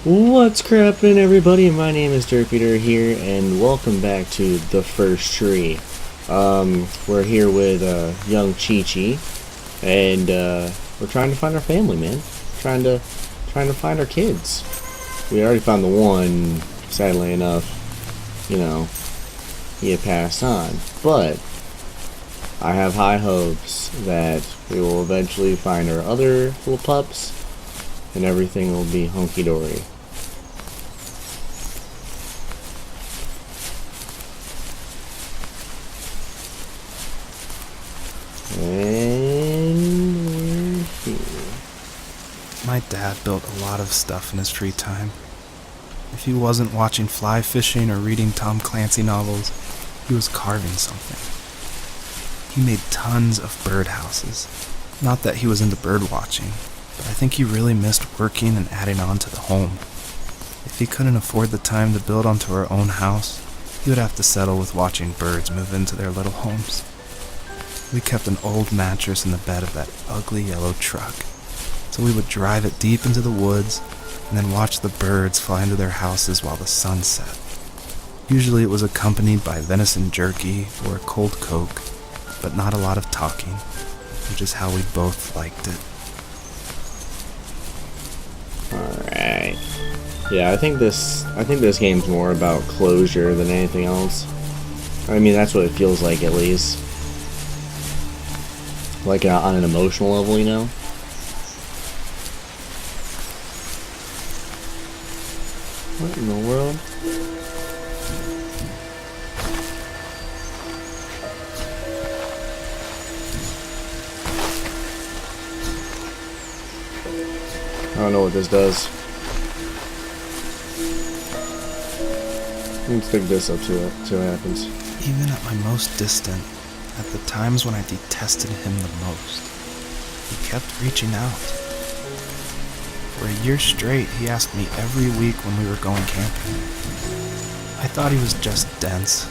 What's crappin', everybody? My name is Derpeter here, and welcome back to The First Tree. We're here with young Chi-Chi, and we're trying to find our family, man. Trying to find our kids. We already found the one. Sadly enough, he had passed on. But I have high hopes that we will eventually find our other little pups, and everything will be hunky-dory. And we're here. My dad built a lot of stuff in his free time. If he wasn't watching fly fishing or reading Tom Clancy novels, he was carving something. He made tons of birdhouses. Not that he was into bird watching, but I think he really missed working and adding on to the home. If he couldn't afford the time to build onto our own house, he would have to settle with watching birds move into their little homes. We kept an old mattress in the bed of that ugly yellow truck, so we would drive it deep into the woods and then watch the birds fly into their houses while the sun set. Usually it was accompanied by venison jerky or a cold Coke, but not a lot of talking, which is how we both liked it. Alright. Yeah, I think this game's more about closure than anything else. I mean, that's what it feels like, at least. Like on an emotional level, you know? What in the world? I don't know what this does. Let's pick this up, see what happens. Even at my most distant, at the times when I detested him the most, he kept reaching out. For a year straight, he asked me every week when we were going camping. I thought he was just dense.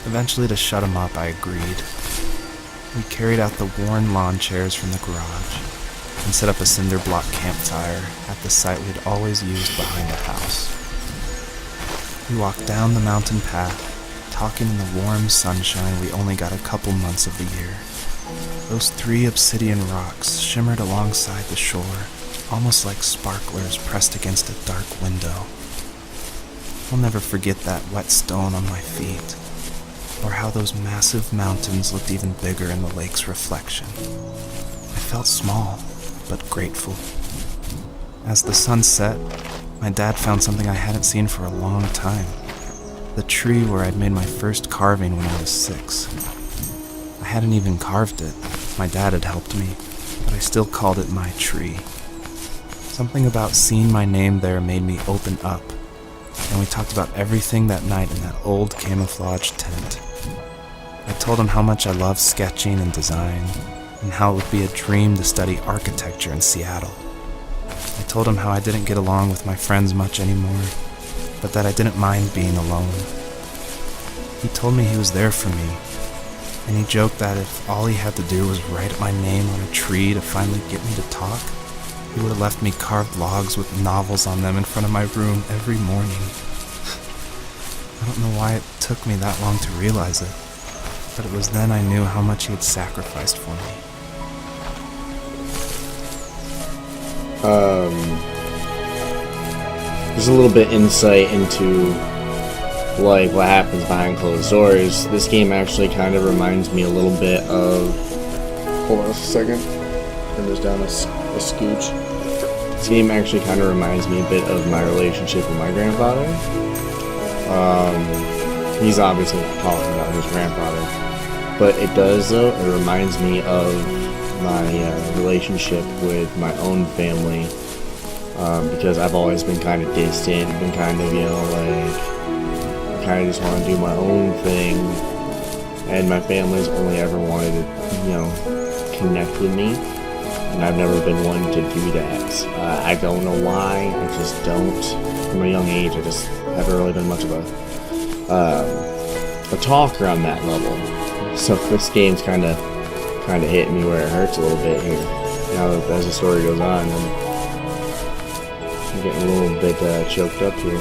Eventually, to shut him up, I agreed. We carried out the worn lawn chairs from the garage and set up a cinder block campfire at the site we had always used behind the house. We walked down the mountain path, talking in the warm sunshine we only got a couple months of the year. Those 3 obsidian rocks shimmered alongside the shore, almost like sparklers pressed against a dark window. I'll never forget that wet stone on my feet, or how those massive mountains looked even bigger in the lake's reflection. I felt small, but grateful. As the sun set, my dad found something I hadn't seen for a long time. The tree where I'd made my first carving when I was 6. I hadn't even carved it. My dad had helped me, but I still called it my tree. Something about seeing my name there made me open up, and we talked about everything that night in that old camouflage tent. I told him how much I loved sketching and design, and how it would be a dream to study architecture in Seattle. I told him how I didn't get along with my friends much anymore, but that I didn't mind being alone. He told me he was there for me, and he joked that if all he had to do was write my name on a tree to finally get me to talk, he would have left me carved logs with novels on them in front of my room every morning. I don't know why it took me that long to realize it, but it was then I knew how much he had sacrificed for me. There's a little bit insight into like what happens behind closed doors. This game actually kind of reminds me a little bit of. Hold on a second. Turn this down a scooch. This game actually kind of reminds me a bit of my relationship with my grandfather. He's obviously not talking about his grandfather, but it does though. It reminds me of my relationship with my own family. Because I've always been kind of distant, been kind of, I kind of just want to do my own thing, and my family's only ever wanted to, connect with me, and I've never been one to do that. I don't know why, I just don't. From a young age, I just haven't really been much of a talker on that level. So this game's kind of hitting me where it hurts a little bit here. Now as the story goes on, and I'm getting a little bit choked up here.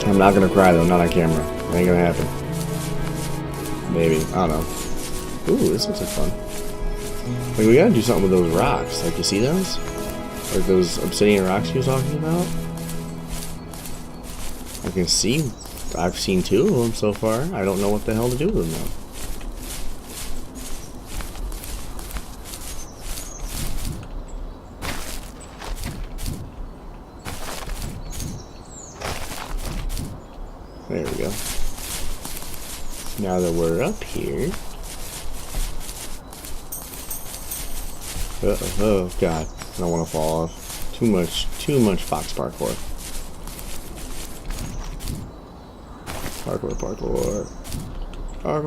I'm not gonna cry though, not on camera. Ain't gonna happen. Maybe, I don't know. Ooh, this looks like fun. Like, we gotta do something with those rocks. Like, you see those? Like those obsidian rocks you were talking about? I can see, I've seen 2 of them so far. I don't know what the hell to do with them though. There we go. Now that we're up here. Oh god, I don't want to fall off. Too much fox parkour. Parkour. I'm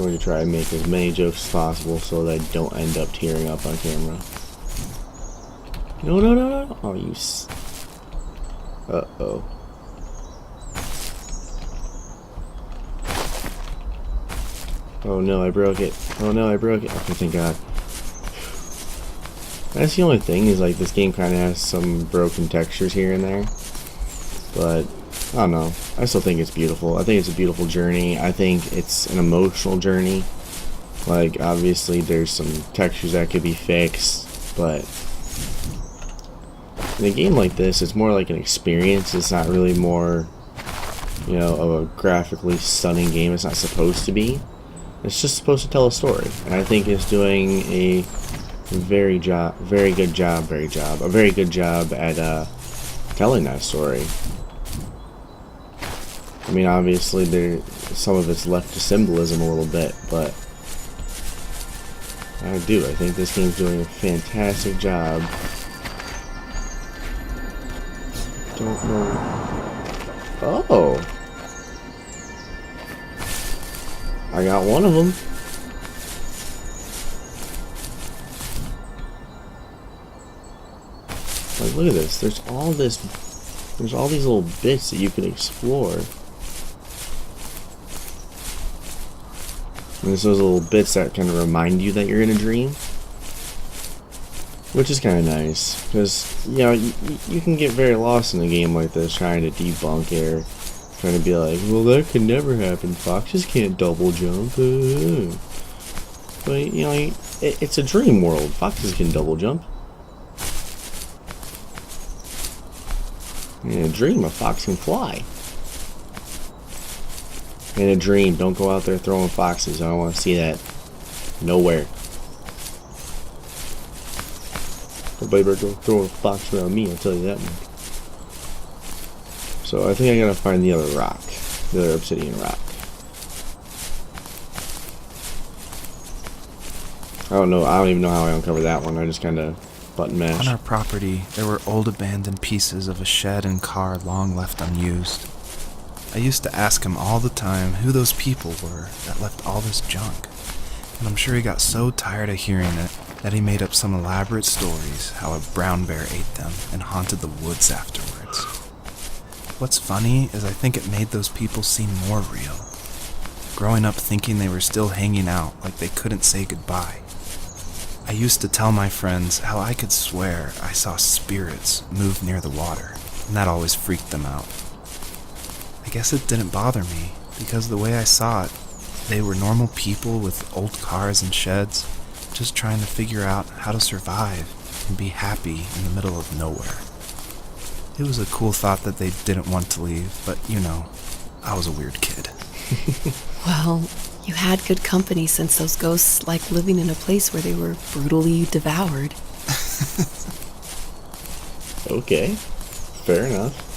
going to try and make as many jokes as possible so that I don't end up tearing up on camera. No. Oh, you uh-oh. Oh no, I broke it. Okay, thank God. That's the only thing, is like this game kind of has some broken textures here and there. But, I don't know. I still think it's beautiful. I think it's a beautiful journey. I think it's an emotional journey. Like, obviously there's some textures that could be fixed, but in a game like this, it's more like an experience. It's not really more, you know, of a graphically stunning game. It's not supposed to be. It's just supposed to tell a story. And I think it's doing a very good job at telling that story. I mean, obviously some of it's left to symbolism a little bit, but I think this game's doing a fantastic job. Don't know. Oh, I got one of them. Like, look at this. There's all these little bits that you can explore. And there's those little bits that kind of remind you that you're in a dream. Which is kind of nice, because, you know, you can get very lost in a game like this trying to debunk it, or trying to be like, well, that could never happen, foxes can't double jump. But, you know, it's a dream world. Foxes can double jump. In a dream, a fox can fly. In a dream, don't go out there throwing foxes. I don't want to see that. Nowhere. Nobody better go throw a fox around me, I'll tell you that much. So I think I gotta find the other rock. The other obsidian rock. I don't even know how I uncovered that one. I just kinda button mashed. On our property, there were old abandoned pieces of a shed and car long left unused. I used to ask him all the time who those people were that left all this junk. And I'm sure he got so tired of hearing it that he made up some elaborate stories how a brown bear ate them and haunted the woods afterwards. What's funny is I think it made those people seem more real. Growing up thinking they were still hanging out like they couldn't say goodbye. I used to tell my friends how I could swear I saw spirits move near the water, and that always freaked them out. I guess it didn't bother me, because the way I saw it, they were normal people with old cars and sheds, just trying to figure out how to survive and be happy in the middle of nowhere. It was a cool thought that they didn't want to leave, but you know, I was a weird kid. Well, you had good company since those ghosts like living in a place where they were brutally devoured. Okay, fair enough.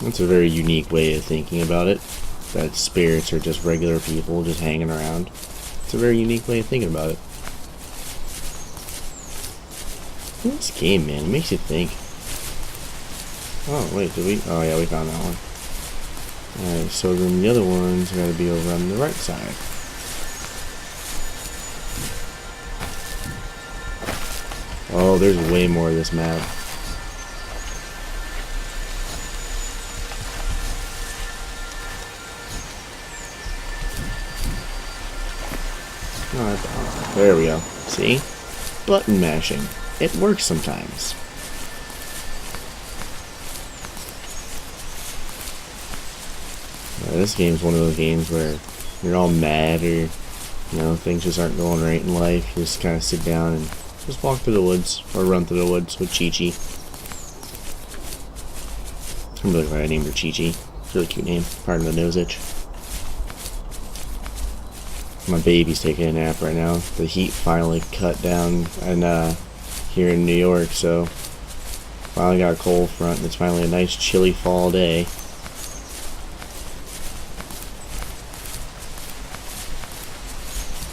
That's a very unique way of thinking about it. That spirits are just regular people just hanging around. It's a very unique way of thinking about it. This game, man, it makes you think. Oh, wait, did we? Oh, yeah, we found that one. Alright, so then the other ones gotta be over on the right side. Oh, there's way more of this map. There we go. See? Button mashing. It works sometimes. This game's one of those games where you're all mad or, things just aren't going right in life. You just kind of sit down and just walk through the woods or run through the woods with Chi-Chi. I'm really glad I named her Chi-Chi. It's a really cute name. Pardon the nose itch. My baby's taking a nap right now. The heat finally cut down and here in New York, so finally got a cold front and it's finally a nice chilly fall day.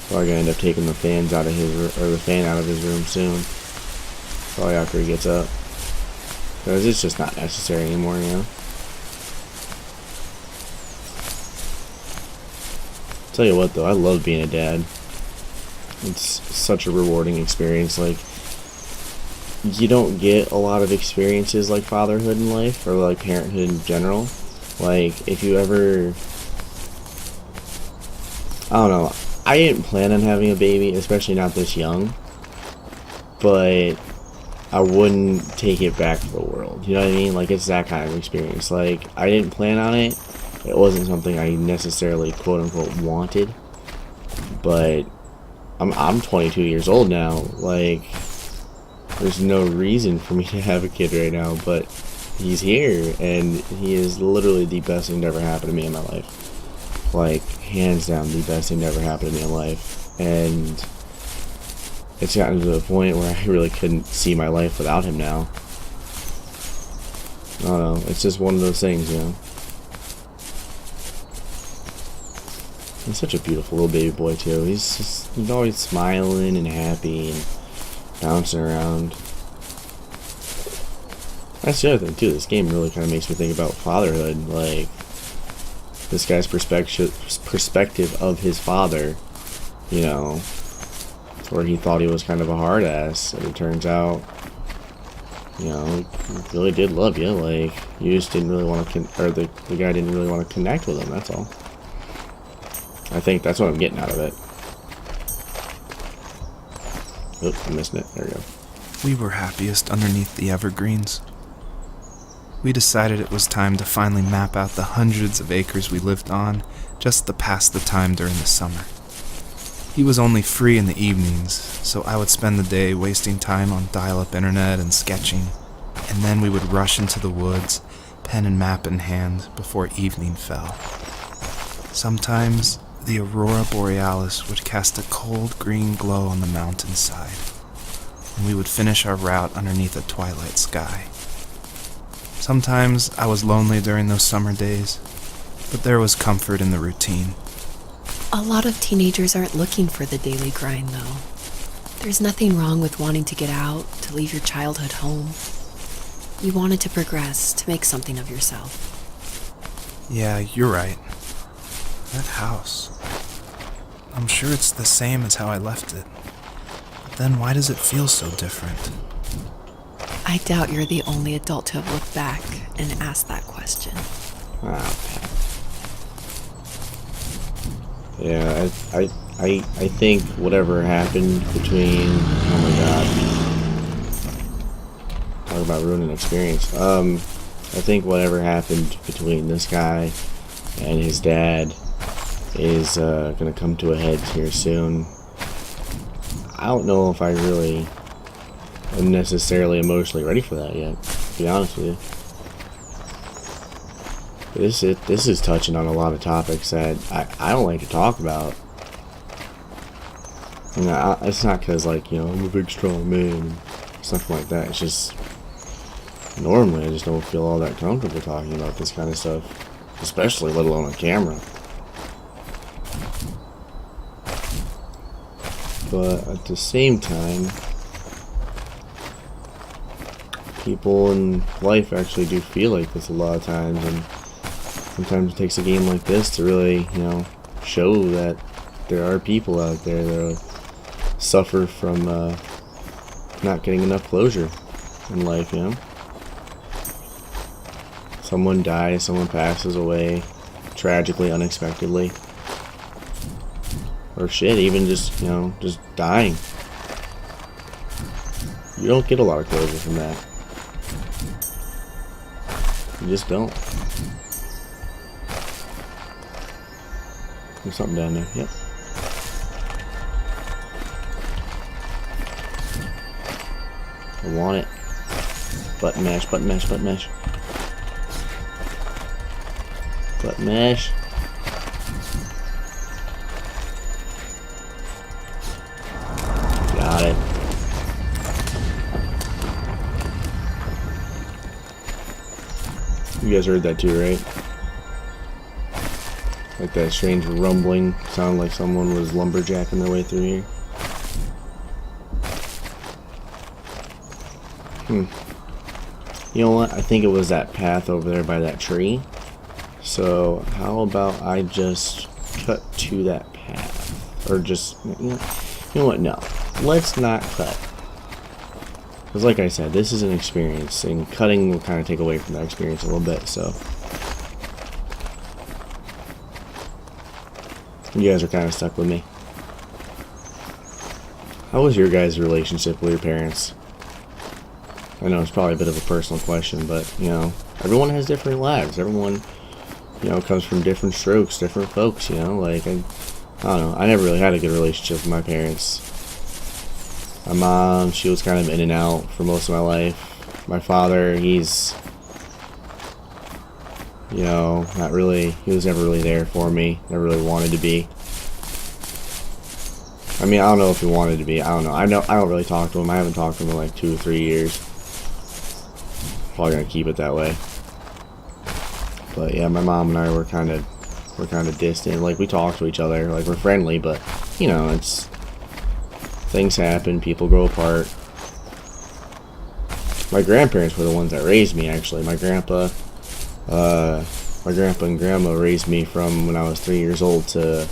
Probably gonna end up taking the fans out of the fan out of his room soon. Probably after he gets up. Because it's just not necessary anymore, Tell you what though, I love being a dad. It's such a rewarding experience. Like, you don't get a lot of experiences like fatherhood in life, or like parenthood in general. Like, if you ever, I don't know, I didn't plan on having a baby, especially not this young, but I wouldn't take it back for the world. You know what I mean? Like, it's that kind of experience. Like, I didn't plan on it. It wasn't something I necessarily quote unquote wanted, but I'm 22 years old now. Like, there's no reason for me to have a kid right now, but he's here, and he is literally the best thing to ever happen to me in my life. Like, hands down, the best thing to ever happen to me in life. And it's gotten to the point where I really couldn't see my life without him now. I don't know, it's just one of those things, He's such a beautiful little baby boy too. He's always smiling and happy and bouncing around. That's the other thing too. This game really kind of makes me think about fatherhood. Like, this guy's perspective of his father, where he thought he was kind of a hard ass, and it turns out, he really did love you. Like, you just didn't really want to, or the guy didn't really want to connect with him. That's all. I think that's what I'm getting out of it. Oop, I'm missing it. There we go. We were happiest underneath the evergreens. We decided it was time to finally map out the hundreds of acres we lived on just to pass the time during the summer. He was only free in the evenings, so I would spend the day wasting time on dial-up internet and sketching, and then we would rush into the woods, pen and map in hand, before evening fell. Sometimes the aurora borealis would cast a cold green glow on the mountainside, and we would finish our route underneath a twilight sky. Sometimes I was lonely during those summer days, but there was comfort in the routine. A lot of teenagers aren't looking for the daily grind, though. There's nothing wrong with wanting to get out, to leave your childhood home. You wanted to progress, to make something of yourself. Yeah, you're right. That house. I'm sure it's the same as how I left it. But then why does it feel so different? I doubt you're the only adult to have looked back and asked that question. Yeah, I think whatever happened between, oh my god, talk about ruining experience. I think whatever happened between this guy and his dad is gonna come to a head here soon. I don't know if I really am necessarily emotionally ready for that yet, to be honest with you. This is touching on a lot of topics that I don't like to talk about. It's not because, like, I'm a big strong man and stuff like that. It's just, normally I just don't feel all that comfortable talking about this kind of stuff, especially let alone on camera. But at the same time, people in life actually do feel like this a lot of times, and sometimes it takes a game like this to really, show that there are people out there that suffer from not getting enough closure in life, Someone dies, someone passes away, tragically, unexpectedly. Or shit, even just, just dying. You don't get a lot of closure from that. You just don't. There's something down there. Yep. I want it. Button mash, button mash, button mash. Button mash. Got it. You guys heard that too, right? Like that strange rumbling sound, like someone was lumberjacking their way through here. You know what? I think it was that path over there by that tree. So how about I just cut to that path? Or just, you know what? No. Let's not cut. Because like I said, this is an experience, and cutting will kind of take away from that experience a little bit, so. You guys are kind of stuck with me. How was your guys' relationship with your parents? I know it's probably a bit of a personal question, but, everyone has different lives. Everyone, comes from different strokes, different folks, like, I don't know. I never really had a good relationship with my parents. My mom, she was kind of in and out for most of my life. My father, he's, not really, he was never really there for me. Never really wanted to be. I mean, I don't know if he wanted to be. I don't know. I don't really talk to him. I haven't talked to him in like 2 or 3 years. Probably gonna keep it that way. But yeah, my mom and I were kind of distant. Like, we talk to each other, like, we're friendly, but it's, things happen, people grow apart. My grandparents were the ones that raised me, actually. My grandpa and grandma raised me from when I was 3 years old to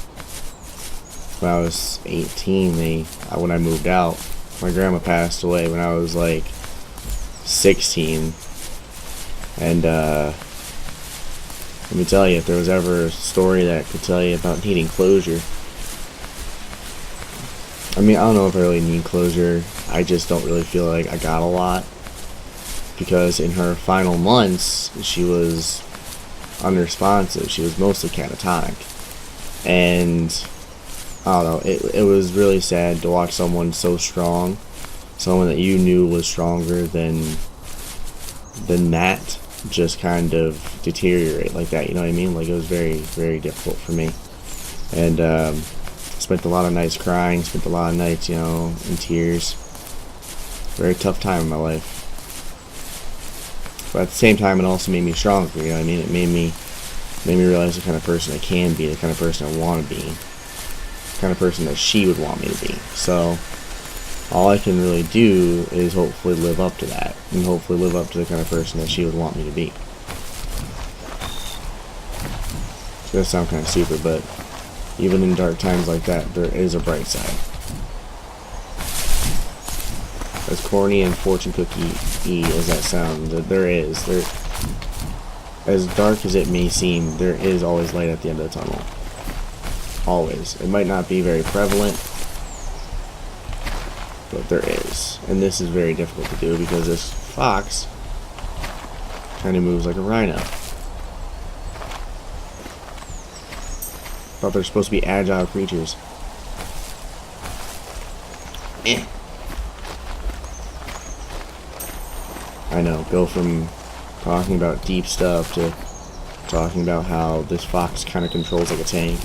when I was 18. When I moved out, my grandma passed away when I was like 16. And let me tell you, if there was ever a story that could tell you about needing closure, I mean, I don't know if I really need closure. I just don't really feel like I got a lot, because in her final months, she was unresponsive. She was mostly catatonic. And I don't know, it was really sad to watch someone so strong, someone that you knew was stronger than that, just kind of deteriorate like that, you know what I mean? Like, it was very, very difficult for me. And spent a lot of nights crying, spent a lot of nights, in tears. Very tough time in my life. But at the same time, it also made me stronger, you know what I mean? It made me realize the kind of person I can be, the kind of person I want to be, the kind of person that she would want me to be. So all I can really do is hopefully live up to that, and hopefully live up to the kind of person that she would want me to be. It's gonna sound kind of stupid, but even in dark times like that, there is a bright side. As corny and fortune cookie-y as that sounds, as dark as it may seem, there is always light at the end of the tunnel. Always. It might not be very prevalent, but there is. And this is very difficult to do because this fox kind of moves like a rhino. Thought they're supposed to be agile creatures. I know, go from talking about deep stuff to talking about how this fox kind of controls like a tank.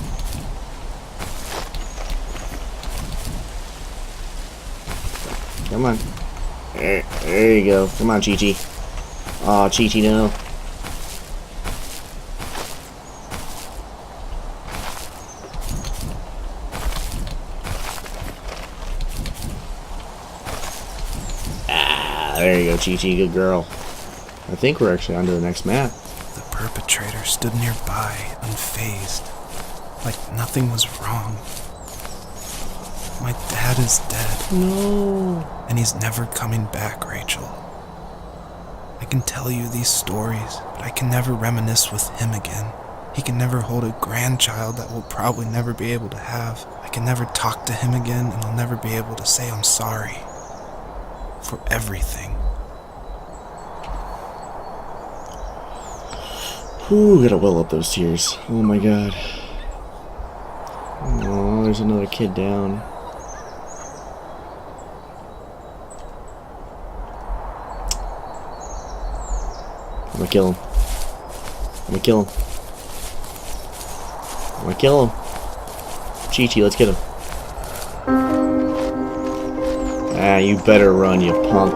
Come on. There you go. Come on, Chi-Chi. Aw, Chi-Chi, no. There you go, Chi-Chi, good girl. I think we're actually onto the next map. The perpetrator stood nearby, unfazed, like nothing was wrong. My dad is dead. No. And he's never coming back, Rachel. I can tell you these stories, but I can never reminisce with him again. He can never hold a grandchild that we'll probably never be able to have. I I can never talk to him again, and I'll never be able to say I'm sorry for everything. Whew, gotta well up those tears. Oh my god. Oh, there's another kid down. I'm gonna kill him. I'm gonna kill him. I'm gonna kill him. Chi-Chi, let's get him. Ah, you better run, you punk.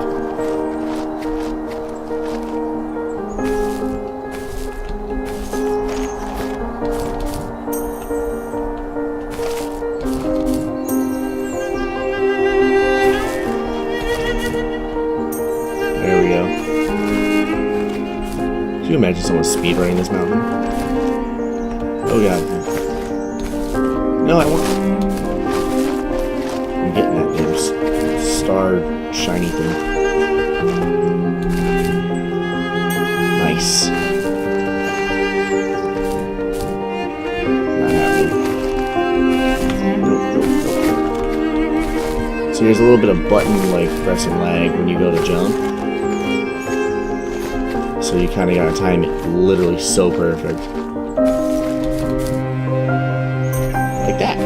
There we go. Can you imagine someone speedrunning this mountain? Oh god. No, I want... I'm getting that damn star shiny thing. Nice. Not happening. Nope. So there's a little bit of button like press and lag when you go to jump. So you kind of gotta time it literally so perfect. Like that.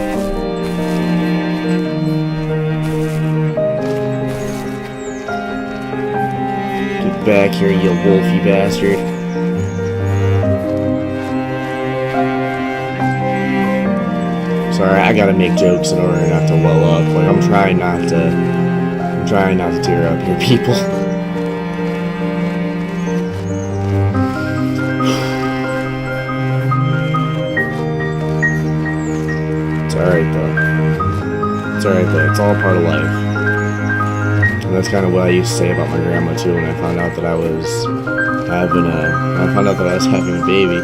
Get back here, you wolfy bastard. Sorry, I gotta make jokes in order not to well up. Like, I'm trying not to tear up here, people. Alright though. It's alright though. It's all part of life. And that's kind of what I used to say about my grandma too when I found out that I was having a baby.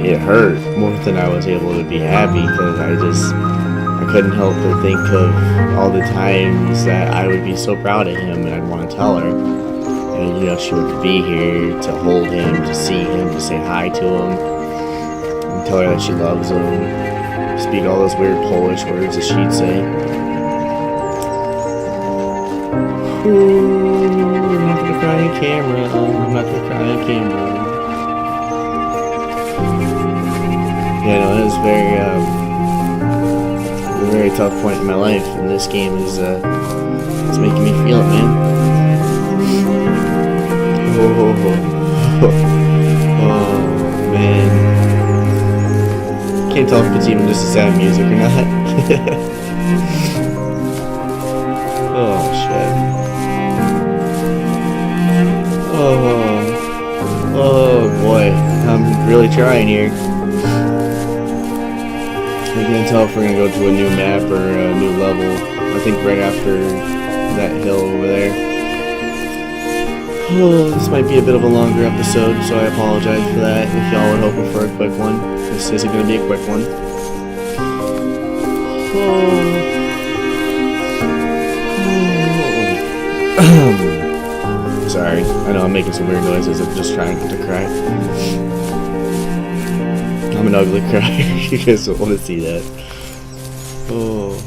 It hurt more than I was able to be happy because I couldn't help but think of all the times that I would be so proud of him and I'd want to tell her. And you know, she would be here to hold him, to see him, to say hi to him, and tell her that she loves him. Speak all those weird Polish words that she'd say. Ooh, I'm not gonna cry on camera. I'm not gonna cry on camera. Yeah, no, it was a very tough point in my life, and this game is it's making me feel it, man. Oh man. Can't tell if it's even just sad music or not. Oh shit. Oh boy. I'm really trying here. I can't tell if we're gonna go to a new map or a new level. I think right after that hill over there. Oh, this might be a bit of a longer episode, so I apologize for that if y'all were hoping for a quick one. This isn't going to be a quick one. Sorry, I know I'm making some weird noises. I'm just trying not to cry. I'm an ugly crier. You guys don't want to see that. Oh.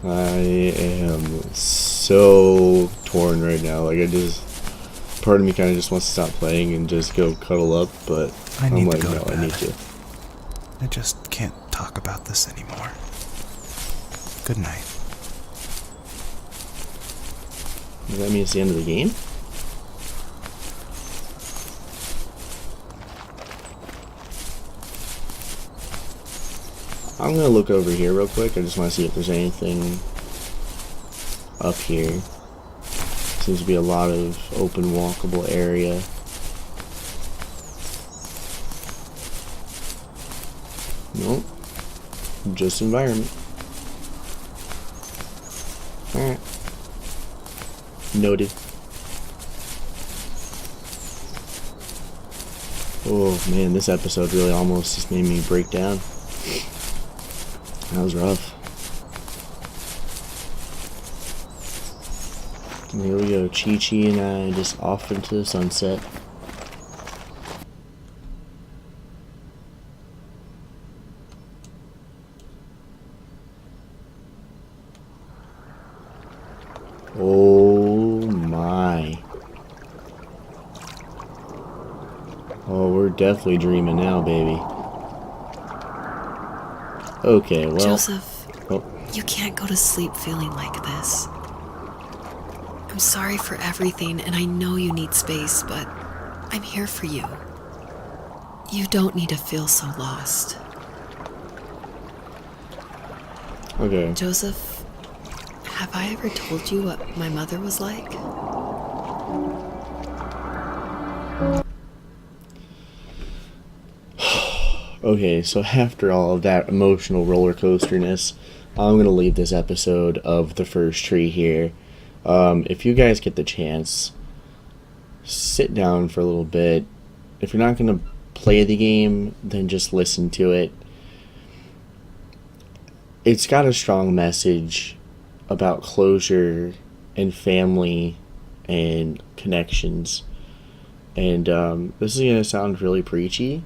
I am so torn right now. Like, part of me kind of just wants to stop playing and just go cuddle up, but I'm like, no, I need to. I just can't talk about this anymore. Good night. Does that mean it's the end of the game? I'm gonna look over here real quick. I just want to see if there's anything up here. Seems to be a lot of open walkable area. Nope. Just environment. Alright. Noted. Oh man, this episode really almost just made me break down. That was rough. Here we go, Chi-Chi and I just off into the sunset. Oh my. Oh, we're definitely dreaming now, baby. Okay, well... Joseph, Oh, you can't go to sleep feeling like this. I'm sorry for everything, and I know you need space, but I'm here for you. You don't need to feel so lost. okay. Joseph, have I ever told you what my mother was like? Okay, so after all of that emotional roller coasterness, I'm going to leave this episode of The First Tree here. If you guys get the chance, sit down for a little bit. If you're not going to play the game, then just listen to it. It's got a strong message about closure and family and connections. And this is going to sound really preachy,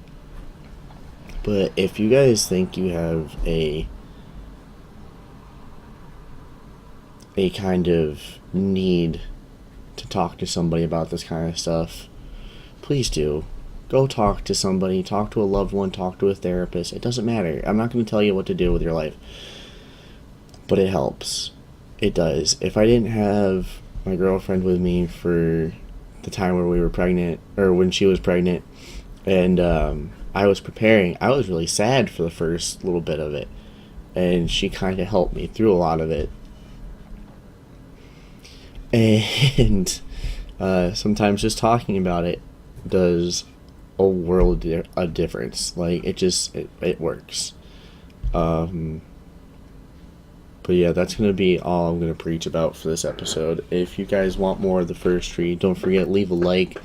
but if you guys think you have a kind of need to talk to somebody about this kind of stuff, please do. Go talk to somebody, talk to a loved one, talk to a therapist. It doesn't matter. I'm not going to tell you what to do with your life, but it helps. It does. If I didn't have my girlfriend with me for the time where we were pregnant, or when she was pregnant, and I was preparing, I was really sad for the first little bit of it, and she kind of helped me through a lot of it. And sometimes just talking about it does a world of difference. Like, it works. But yeah, that's going to be all I'm going to preach about for this episode. If you guys want more of The First Tree, don't forget, leave a like,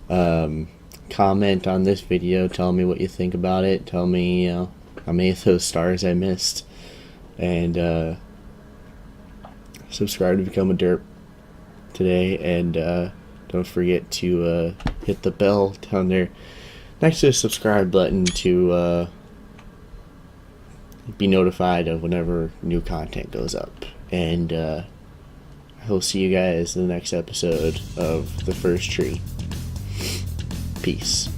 comment on this video, tell me what you think about it, tell me how many of those stars I missed, and subscribe to become a derp today, and don't forget to hit the bell down there next to the subscribe button to be notified of whenever new content goes up. And I will see you guys in the next episode of The First Tree. Peace.